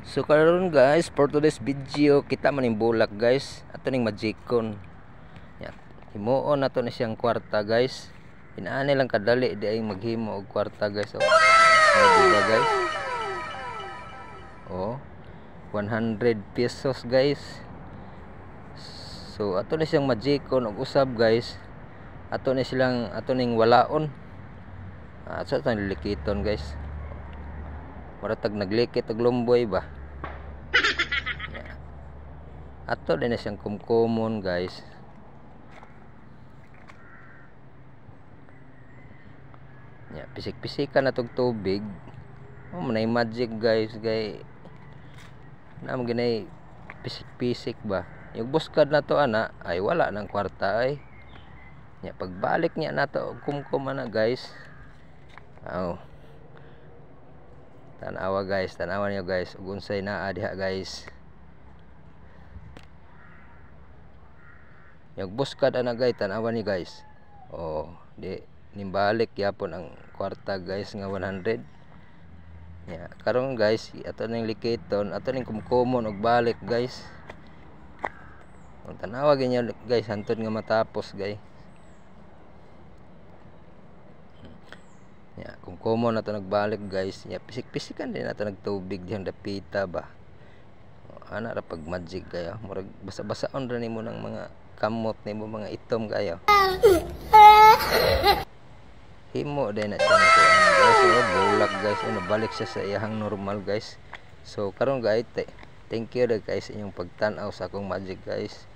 So karon guys, for today's video kita maning bulak guys. Ato ning magikon. Ya, himuon nato ni siyang kwarta guys. Inaani lang kadali di ay maghimo og kwarta guys. Oh. Diba guys? Oh. 100 pesos guys. So ato ni siyang magikon og usab guys. Ato ning walaon. Sa tang likiton guys. Maratag naglikit og lumboy ba. Ato din na siyang kumkumon guys. Ya, pisik-pisikan na tog tubig. Oh, manay magic guys, gay. Namo ginay pisik-pisik ba. Yung buskad na to ana ay wala nang kwarta ay. Ya, pagbalik niya nato og kumkum na guys. Oh. Tanawa guys, tanawa niyo guys, ug unsay naa diha guys. Yung buskad ana guys, tanawa ni guys. Oh, di nimbalik yapon ang kwarta guys nga 100. Ya, karon guys, ato ning likiton, ato ning kumkumon og balik guys. Ang tanawa ganyan guys, hantod nga matapos guys. Ya, kumkumon nato nagbalik guys. Ya, pisik-pisikan din nato nagtubig diyan dapita ba. Ana ra pag magic kayo, murag basa-basaon ra nimo ng mga kamot nimo, mga itom kayo. Himo din na siya guys. Oh, bulak guys. Ano, balik siya sa iyang normal guys. So karon guys, thank you guys inyong pagtan-aw sa akong magic guys.